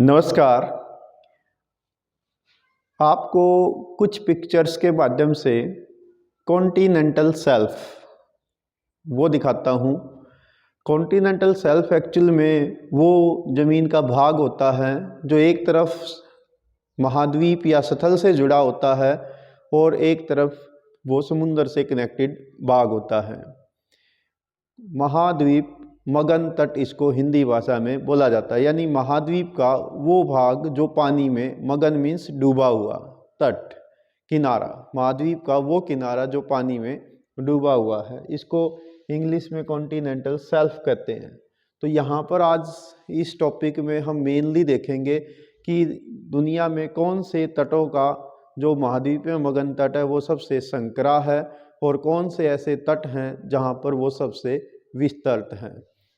नमस्कार। आपको कुछ पिक्चर्स के माध्यम से कॉन्टिनेंटल शेल्फ वो दिखाता हूँ। कॉन्टिनेंटल शेल्फ एक्चुअल में वो ज़मीन का भाग होता है जो एक तरफ महाद्वीप या स्थल से जुड़ा होता है और एक तरफ वो समुंदर से कनेक्टेड भाग होता है। महाद्वीप मगन तट इसको हिंदी भाषा में बोला जाता है, यानी महाद्वीप का वो भाग जो पानी में, मगन मीन्स डूबा हुआ, तट किनारा, महाद्वीप का वो किनारा जो पानी में डूबा हुआ है, इसको इंग्लिश में कॉन्टिनेंटल शेल्फ कहते हैं। तो यहाँ पर आज इस टॉपिक में हम मेनली देखेंगे कि दुनिया में कौन से तटों का जो महाद्वीप में मगन तट है वो सबसे संकरा है और कौन से ऐसे तट हैं जहाँ पर वो सबसे विस्तृत हैं।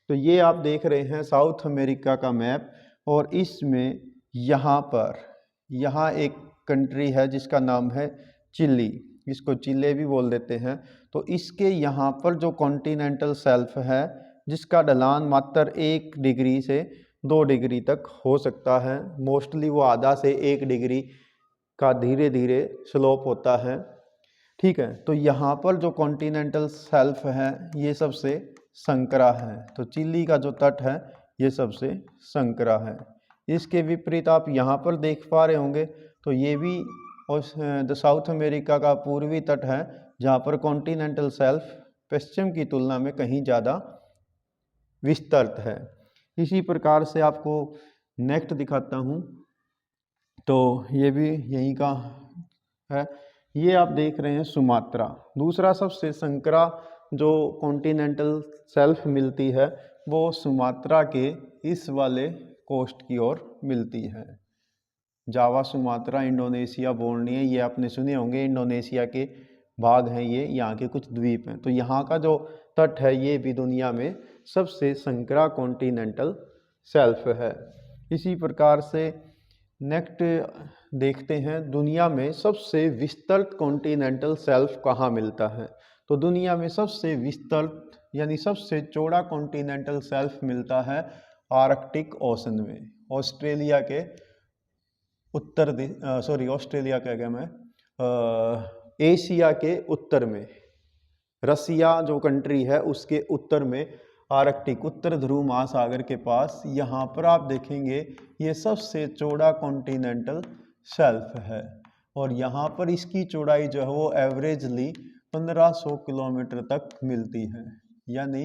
तो ये आप देख रहे हैं साउथ अमेरिका का मैप और इसमें यहाँ एक कंट्री है जिसका नाम है चिली, इसको चिले भी बोल देते हैं। तो इसके यहाँ पर जो कॉन्टिनेंटल शेल्फ है जिसका ढलान मात्र 1 डिग्री से 2 डिग्री तक हो सकता है, मोस्टली वो आधा से 1 डिग्री का धीरे धीरे स्लोप होता है। ठीक है, तो यहाँ पर जो कॉन्टिनेंटल शेल्फ है ये सबसे संकरा है। तो चिली का जो तट है ये सबसे संकरा है। इसके विपरीत आप यहाँ पर देख पा रहे होंगे तो ये भी साउथ अमेरिका का पूर्वी तट है जहाँ पर कॉन्टिनेंटल शेल्फ पश्चिम की तुलना में कहीं ज़्यादा विस्तृत है। इसी प्रकार से आपको नेक्स्ट दिखाता हूँ, तो ये भी यहीं का है। ये आप देख रहे हैं सुमात्रा, दूसरा सबसे संकरा जो कॉन्टिनेंटल शेल्फ मिलती है वो सुमात्रा के इस वाले कोस्ट की ओर मिलती है। जावा, सुमात्रा, इंडोनेशिया, बोर्नियो, ये आपने सुने होंगे, इंडोनेशिया के भाग हैं ये, यहाँ के कुछ द्वीप हैं। तो यहाँ का जो तट है ये भी दुनिया में सबसे संकरा कॉन्टिनेंटल शेल्फ है। इसी प्रकार से नेक्स्ट देखते हैं दुनिया में सबसे विस्तृत कॉन्टिनेंटल शेल्फ कहाँ मिलता है। तो दुनिया में सबसे विस्तृत यानी सबसे चौड़ा कॉन्टिनेंटल शेल्फ मिलता है आर्कटिक ओशन में, ऑस्ट्रेलिया के एशिया के उत्तर में, रसिया जो कंट्री है उसके उत्तर में, आर्कटिक उत्तर ध्रुव महासागर के पास, यहाँ पर आप देखेंगे ये सबसे चौड़ा कॉन्टिनेंटल शेल्फ है और यहाँ पर इसकी चौड़ाई जो है वो एवरेजली 1500 किलोमीटर तक मिलती है। यानी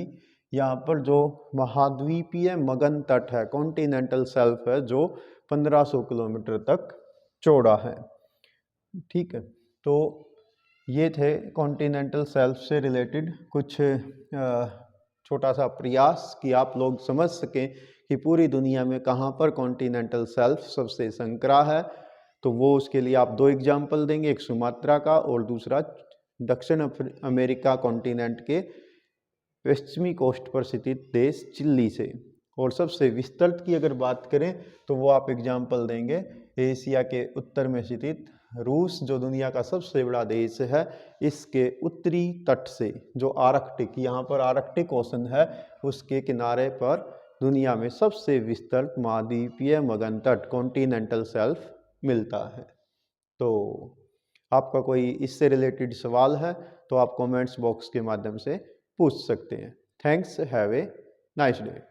यहाँ पर जो महाद्वीपीय मगन तट है, कॉन्टिनेंटल शेल्फ है जो 1500 किलोमीटर तक चौड़ा है। ठीक है, तो ये थे कॉन्टिनेंटल शेल्फ से रिलेटेड कुछ छोटा सा प्रयास कि आप लोग समझ सकें कि पूरी दुनिया में कहाँ पर कॉन्टिनेंटल शेल्फ सबसे संकरा है। तो वो उसके लिए आप 2 एग्जाम्पल देंगे, एक सुमात्रा का और दूसरा दक्षिण अमेरिका कॉन्टिनेंट के पश्चिमी कोस्ट पर स्थित देश चिली से। और सबसे विस्तृत की अगर बात करें तो वो आप एग्जाम्पल देंगे एशिया के उत्तर में स्थित रूस, जो दुनिया का सबसे बड़ा देश है, इसके उत्तरी तट से जो आर्कटिक, यहाँ पर आर्कटिक ओशन है, उसके किनारे पर दुनिया में सबसे विस्तृत महाद्वीपीय मगन तट कॉन्टिनेंटल शेल्फ मिलता है। तो आपका कोई इससे रिलेटेड सवाल है तो आप कमेंट्स बॉक्स के माध्यम से पूछ सकते हैं। Thanks, have a nice day.